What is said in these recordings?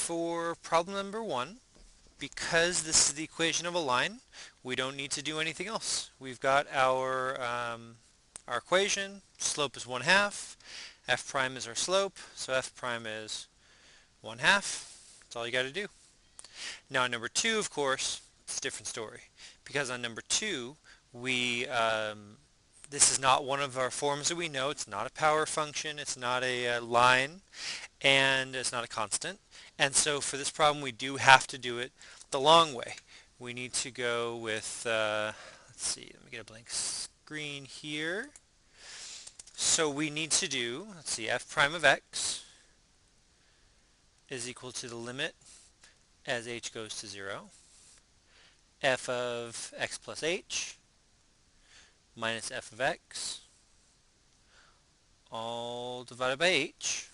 for problem number 1, because this is the equation of a line, we don't need to do anything else. We've got our equation. Slope is 1/2. F prime is our slope, so F prime is 1/2. That's all you got to do. Now on number 2, of course, it's a different story, because on number 2, this is not one of our forms that we know. It's not a power function. It's not a line, and it's not a constant. And so for this problem, we do have to do it the long way. We need to go with, let's see, let me get a blank screen here. So we need to do, let's see, f prime of x is equal to the limit as h goes to 0, f of x plus h minus f of x all divided by h.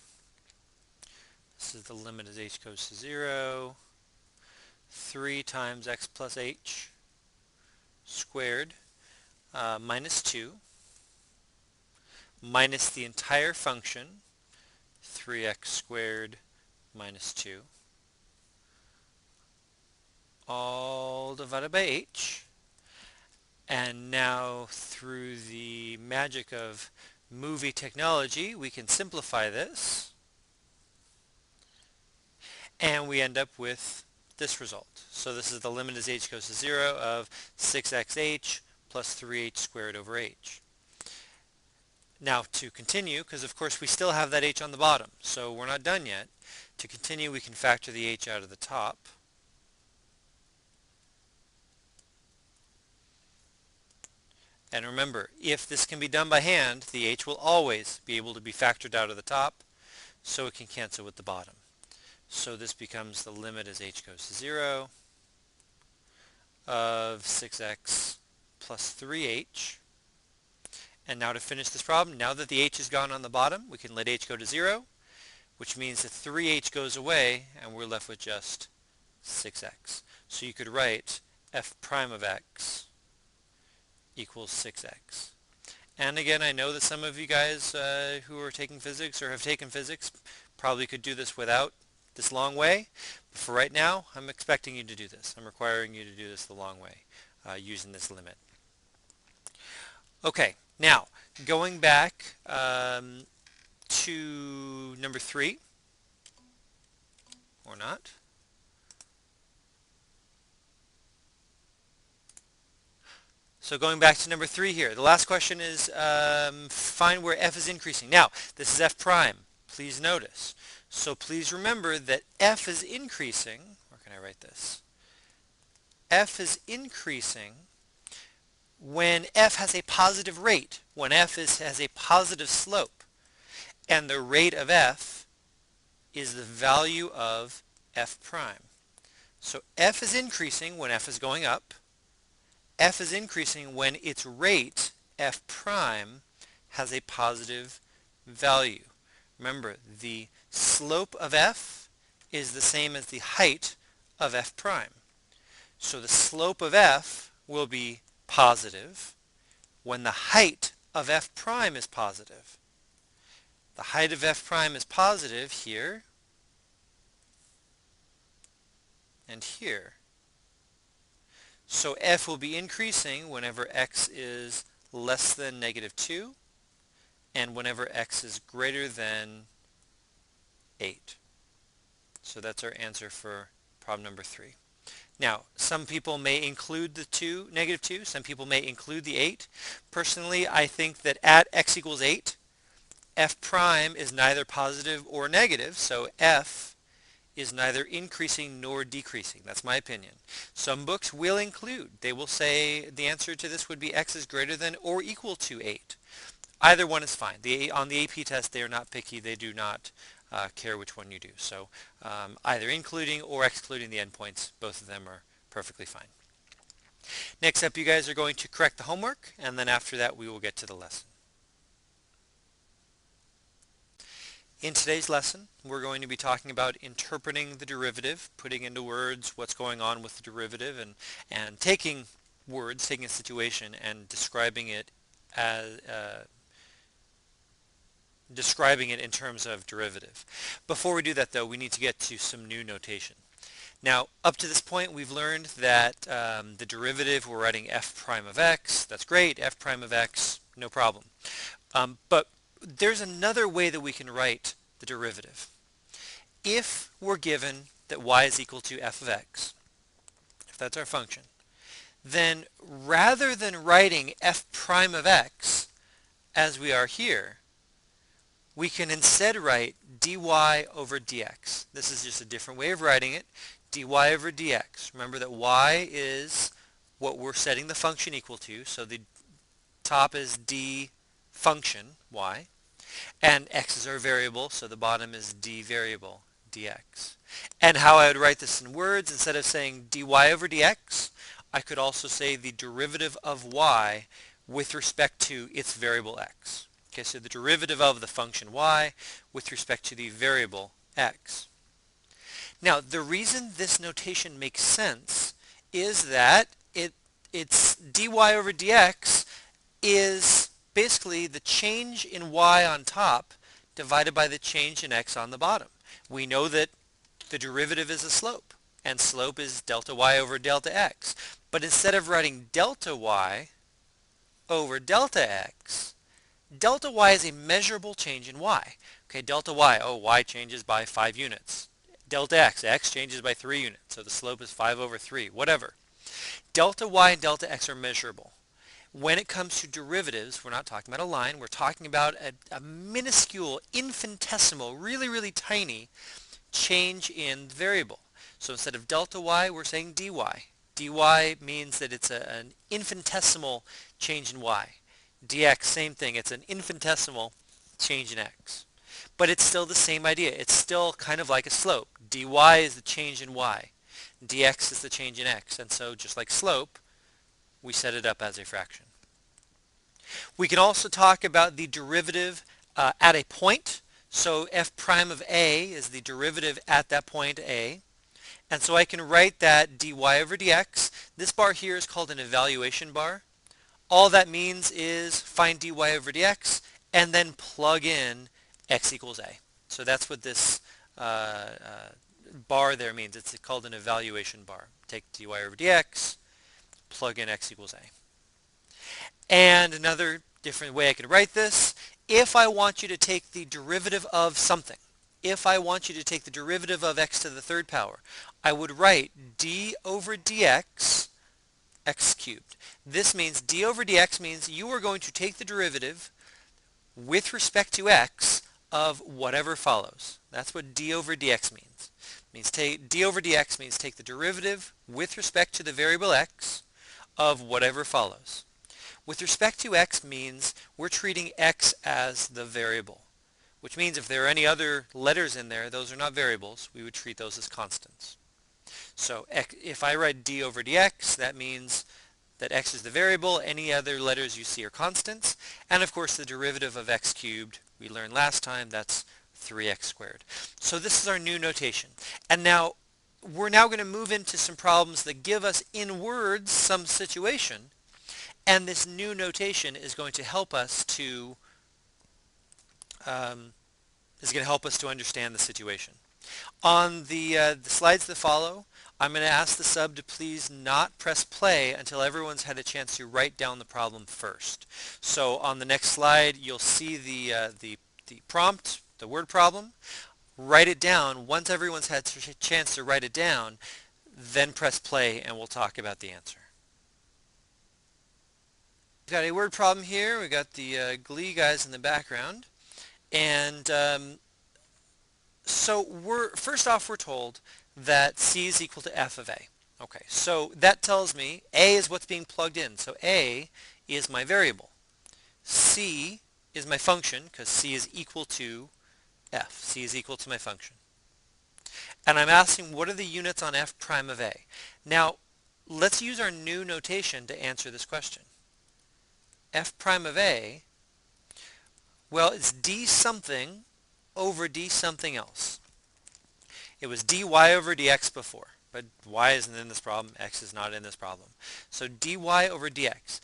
This is the limit as h goes to 0, 3 times x plus h squared minus 2 minus the entire function, 3x squared minus 2, all divided by h. And now through the magic of movie technology, we can simplify this, and we end up with this result. So this is the limit as h goes to 0 of 6xh plus 3h squared over h. Now to continue, because of course we still have that h on the bottom, so we're not done yet. To continue, we can factor the h out of the top. And remember, if this can be done by hand, the h will always be able to be factored out of the top, so it can cancel with the bottom. So this becomes the limit as h goes to 0 of 6x plus 3h. And now to finish this problem, now that the h is gone on the bottom, we can let h go to 0, which means that 3h goes away, and we're left with just 6x. So you could write f prime of x equals 6x. And again, I know that some of you guys who are taking physics or have taken physics probably could do this without this long way. But for right now, I'm expecting you to do this. I'm requiring you to do this the long way using this limit. Okay, now going back to number 3, or not. So going back to number 3 here, the last question is find where f is increasing. Now, this is f prime. Please notice. So please remember that f is increasing. Where can I write this? F is increasing when f has a positive rate, when f has a positive slope. And the rate of f is the value of f prime. So f is increasing when f is going up. F is increasing when its rate, f prime, has a positive value. Remember, the slope of f is the same as the height of f prime. So the slope of f will be positive when the height of f prime is positive. The height of f prime is positive here and here. So f will be increasing whenever x is less than -2 and whenever x is greater than 8. So that's our answer for problem number 3. Now, some people may include the -2, some people may include the 8. Personally, I think that at x equals 8, f prime is neither positive or negative, so f is neither increasing nor decreasing. That's my opinion. Some books will include. They will say the answer to this would be x is greater than or equal to 8. Either one is fine. On the AP test, they are not picky. They do not care which one you do. So either including or excluding the endpoints, both of them are perfectly fine. Next up, you guys are going to correct the homework, and then after that, we will get to the lesson. In today's lesson, we're going to be talking about interpreting the derivative, putting into words what's going on with the derivative, and taking words, taking a situation, and describing it as describing it in terms of derivative. Before we do that though, we need to get to some new notation. Now, up to this point, we've learned that the derivative, we're writing f prime of x. That's great. F prime of x, no problem. But there's another way that we can write the derivative. If we're given that y is equal to f of x, if that's our function, then rather than writing f prime of x as we are here, we can instead write dy over dx. This is just a different way of writing it. Dy over dx. Remember that y is what we're setting the function equal to, so the top is d function, y, and x is our variable, so the bottom is d variable, dx. And how I would write this in words, instead of saying dy over dx, I could also say the derivative of y with respect to its variable x. Okay, so the derivative of the function y with respect to the variable x. Now, the reason this notation makes sense is that it's dy over dx is basically the change in y on top divided by the change in x on the bottom. We know that the derivative is a slope, and slope is delta y over delta x. But instead of writing delta y over delta x, delta y is a measurable change in y. Okay, delta y, oh, y changes by 5 units. Delta x changes by 3 units, so the slope is 5 over 3, whatever. Delta y and delta x are measurable. When it comes to derivatives, we're not talking about a line, we're talking about a minuscule, infinitesimal, really, really tiny change in the variable. So instead of delta y, we're saying dy. dy means that it's an infinitesimal change in y. dx, same thing, it's an infinitesimal change in x. But it's still the same idea. It's still kind of like a slope. dy is the change in y. dx is the change in x. And so just like slope, we set it up as a fraction. We can also talk about the derivative at a point. So f prime of a is the derivative at that point a. And so I can write that dy over dx. This bar here is called an evaluation bar. All that means is find dy over dx and then plug in x equals a. So that's what this bar there means. It's called an evaluation bar. Take dy over dx, plug in x equals a. And another different way I could write this, if I want you to take the derivative of something, if I want you to take the derivative of x to the third power, I would write d over dx x cubed. This means d over dx means you are going to take the derivative with respect to x of whatever follows. That's what d over dx means. D over dx means take the derivative with respect to the variable x of whatever follows. With respect to x means we're treating x as the variable, which means if there are any other letters in there, those are not variables. We would treat those as constants. So if I write d over dx, that means that x is the variable. Any other letters you see are constants. And of course the derivative of x cubed, we learned last time, that's 3x squared. So this is our new notation. And now we're going to move into some problems that give us in words some situation. And this new notation is going to help us to understand the situation. On the slides that follow, I'm going to ask the sub to please not press play until everyone's had a chance to write down the problem first. So on the next slide, you'll see the prompt, the word problem. Write it down. Once everyone's had a chance to write it down, then press play and we'll talk about the answer. We've got a word problem here. We've got the Glee guys in the background. And so first off, we're told that c is equal to f of a. Okay, so that tells me a is what's being plugged in. So a is my variable. C is my function because c is equal to f. C is equal to my function. And I'm asking what are the units on f prime of a. Now, let's use our new notation to answer this question. F prime of a, well, it's d something over d something else. It was dy over dx before, but y isn't in this problem, x is not in this problem. So dy over dx.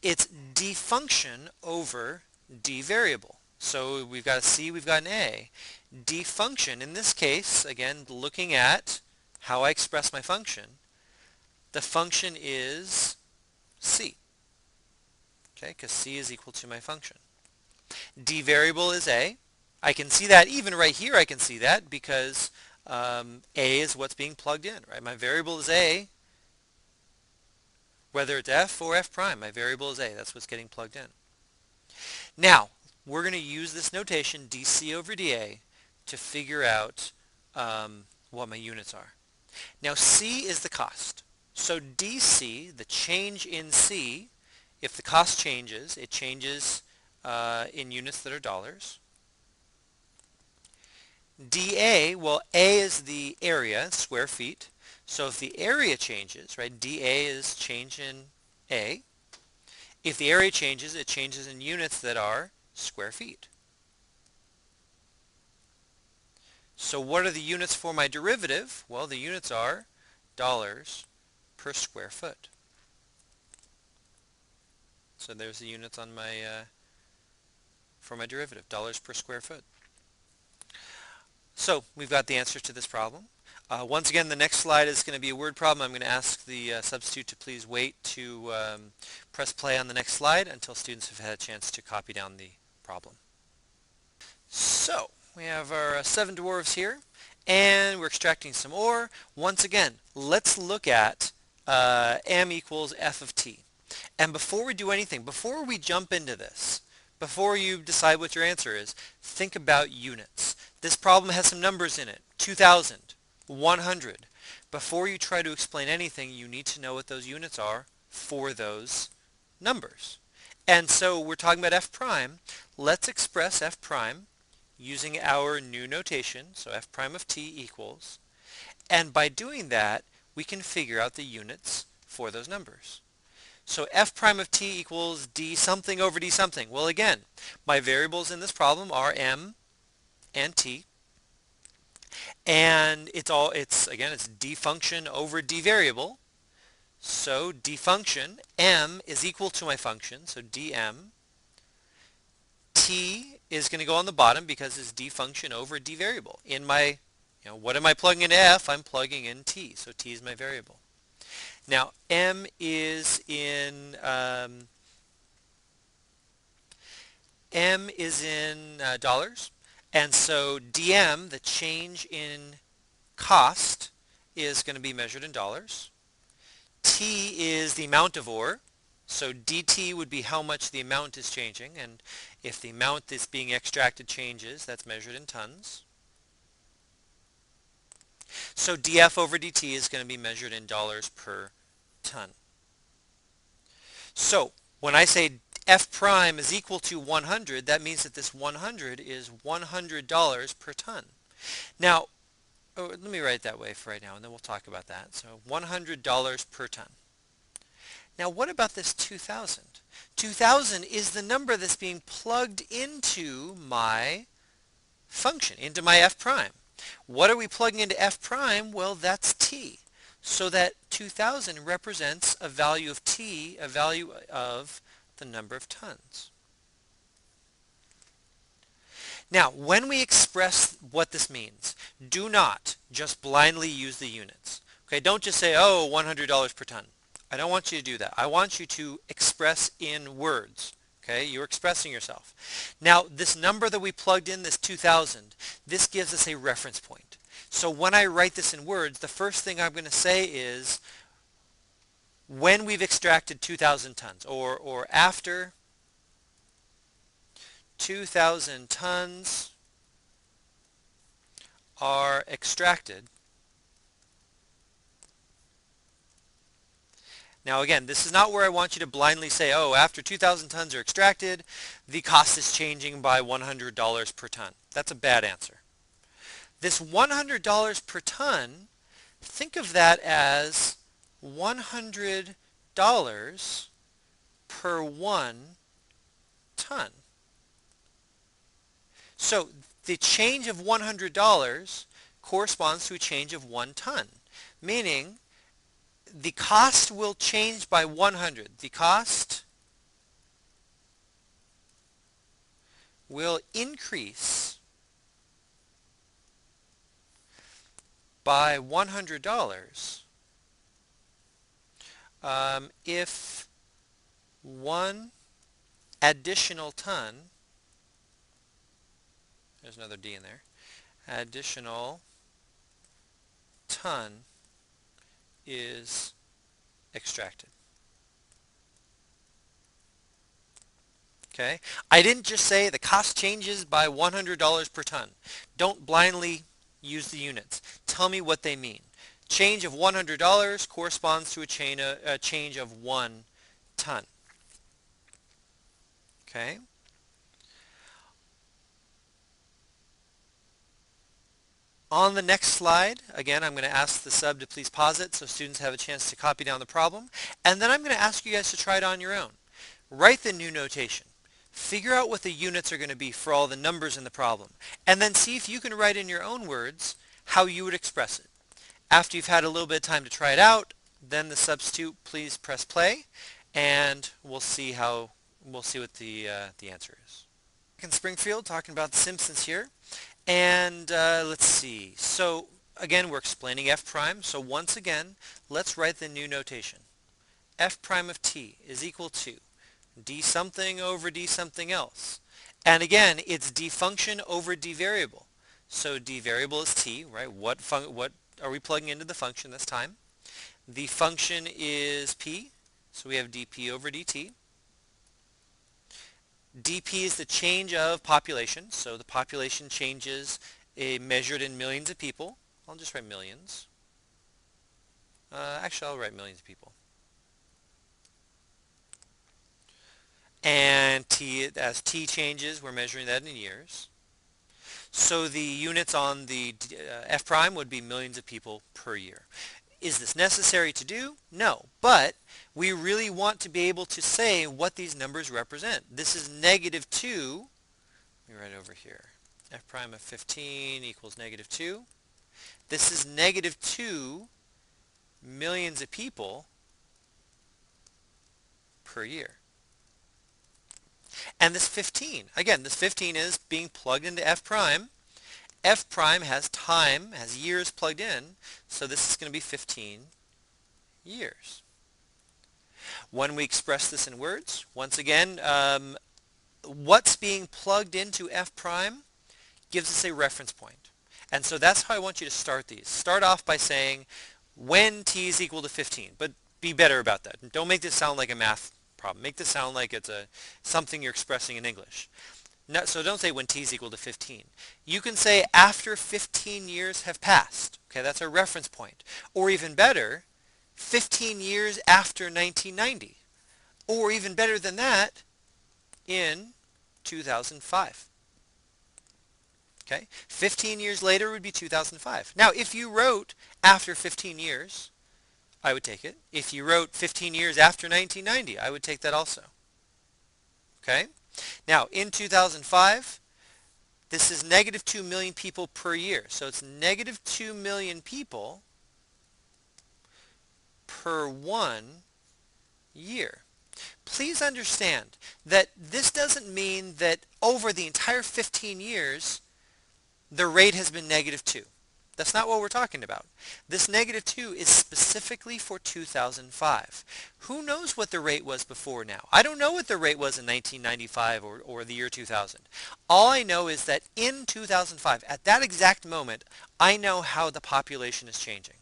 It's d function over d variable. So we've got a C, we've got an A. D function, in this case, again, looking at how I express my function, the function is C, okay, because C is equal to my function. D variable is A. I can see that even right here I can see that because A is what's being plugged in, right? My variable is A, whether it's F or F prime, my variable is A. That's what's getting plugged in. Now, we're going to use this notation dC over dA to figure out what my units are. Now, C is the cost. So dC, the change in C, if the cost changes, it changes in units that are dollars. dA, well, A is the area, square feet. So if the area changes, right, dA is change in A. If the area changes, it changes in units that are square feet. So what are the units for my derivative? Well, the units are dollars per square foot. So there's the units on my for my derivative, dollars per square foot. So we've got the answer to this problem. Once again, the next slide is going to be a word problem. I'm going to ask the substitute to please wait to press play on the next slide until students have had a chance to copy down the problem. So we have our 7 dwarves here, and we're extracting some ore. Once again, let's look at m equals f of t. And before we do anything, before we jump into this, before you decide what your answer is, think about units. This problem has some numbers in it, 2,000, 100. Before you try to explain anything, you need to know what those units are for those numbers. And so we're talking about f prime. Let's express f prime using our new notation, so f prime of t equals. And by doing that, we can figure out the units for those numbers. So f prime of t equals d something over d something. Well, again, my variables in this problem are m and t. And it's d function over d variable. So d function, m is equal to my function, so dm. T is going to go on the bottom because it's d function over d variable. In my, what am I plugging into f? I'm plugging in t, so t is my variable. Now, m is in dollars, and so dm, the change in cost, is going to be measured in dollars. T is the amount of ore, so dt would be how much the amount is changing, and if the amount that's being extracted changes, that's measured in tons. So df over dt is going to be measured in dollars per ton. So when I say f prime is equal to 100, that means that this 100 is $100 per ton. Now, let me write it that way for right now, and then we'll talk about that. So $100 per ton. Now, what about this 2,000? 2,000 is the number that's being plugged into my function, into my f prime. What are we plugging into f prime? Well, that's t. So that 2,000 represents a value of t, a value of the number of tons. Now, when we express what this means, do not just blindly use the units. Okay, don't just say, oh, $100 per ton. I don't want you to do that. I want you to express in words. Okay, you're expressing yourself. Now, this number that we plugged in, this 2,000, this gives us a reference point. So when I write this in words, the first thing I'm going to say is when we've extracted 2,000 tons, or after 2,000 tons are extracted. Now again, this is not where I want you to blindly say, oh, after 2,000 tons are extracted, the cost is changing by $100 per ton. That's a bad answer. This $100 per ton, think of that as $100 per 1 ton. So the change of $100 corresponds to a change of 1 ton, meaning the cost will change by 100. The cost will increase by $100 if 1 additional ton, there's another D in there, additional ton is extracted. Okay? I didn't just say the cost changes by $100 per ton. Don't blindly use the units. Tell me what they mean. Change of $100 corresponds to a change of 1 ton. Okay? On the next slide, again, I'm going to ask the sub to please pause it so students have a chance to copy down the problem. And then I'm going to ask you guys to try it on your own. Write the new notation. Figure out what the units are going to be for all the numbers in the problem. And then see if you can write in your own words how you would express it. After you've had a little bit of time to try it out, then the substitute, please press play, and we'll see what the answer is. In Springfield, talking about the Simpsons here. And let's see. So again, we're explaining f prime. So once again, let's write the new notation. F prime of t is equal to d something over d something else. And again, it's d function over d variable. So d variable is t, right? What are we plugging into the function this time? The function is p, so we have dp over dt. dP is the change of population, so the population changes measured in millions of people. I'll just write millions. Actually, I'll write millions of people. And t, as t changes, we're measuring that in years. So the units on the f prime would be millions of people per year. Is this necessary to do? No, but we really want to be able to say what these numbers represent. This is negative 2, let me write over here, f prime of 15 equals negative 2. This is negative 2 millions of people per year. And this 15, again, this 15 is being plugged into f prime. F prime has time, has years plugged in, so this is going to be 15 years. When we express this in words, once again, what's being plugged into f prime gives us a reference point. And so that's how I want you to start these. Start off by saying when t is equal to 15, but be better about that. Don't make this sound like a math problem. Make this sound like it's something you're expressing in English. No, so don't say when t is equal to 15. You can say after 15 years have passed. Okay, that's a reference point. Or even better, 15 years after 1990. Or even better than that, in 2005. Okay, 15 years later would be 2005. Now, if you wrote after 15 years, I would take it. If you wrote 15 years after 1990, I would take that also. Okay? Now, in 2005, this is negative 2 million people per year. So it's negative 2 million people per 1 year. Please understand that this doesn't mean that over the entire 15 years, the rate has been negative 2. That's not what we're talking about. This negative 2 is specifically for 2005. Who knows what the rate was before now? I don't know what the rate was in 1995 or the year 2000. All I know is that in 2005, at that exact moment, I know how the population is changing.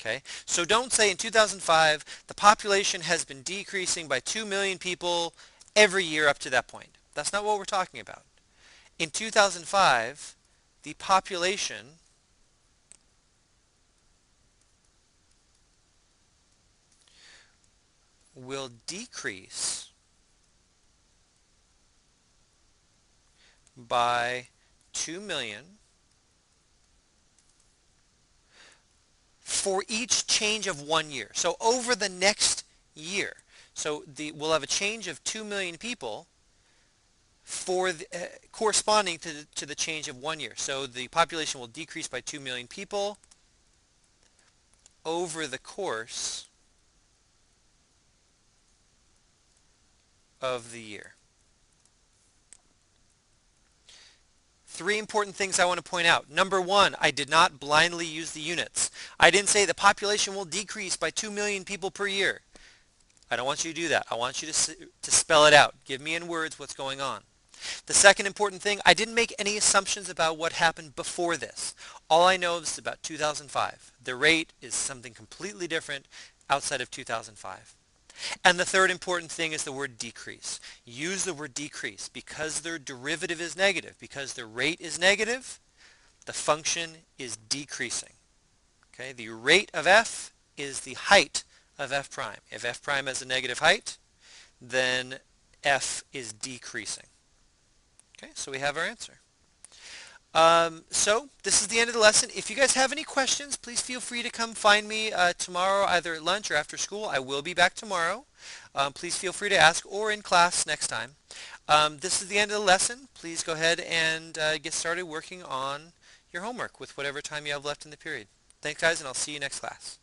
Okay? So don't say in 2005, the population has been decreasing by 2 million people every year up to that point. That's not what we're talking about. In 2005, the population will decrease by 2 million for each change of 1 year. So over the next year. So we'll have a change of 2 million people for corresponding to the change of 1 year. So the population will decrease by 2 million people over the course of the year. three important things I want to point out. Number one, I did not blindly use the units. I didn't say the population will decrease by 2 million people per year. I don't want you to do that. I want you to spell it out. Give me in words what's going on. The second important thing, I didn't make any assumptions about what happened before this. All I know is about 2005. The rate is something completely different outside of 2005. And the third important thing is the word decrease. Use the word decrease because their derivative is negative. Because the rate is negative, the function is decreasing. Okay? The rate of f is the height of f prime. If f prime has a negative height, then f is decreasing. Okay, so we have our answer. So this is the end of the lesson. If you guys have any questions, please feel free to come find me tomorrow, either at lunch or after school. I will be back tomorrow. Please feel free to ask, or in class next time. This is the end of the lesson. Please go ahead and get started working on your homework with whatever time you have left in the period. Thanks, guys, and I'll see you next class.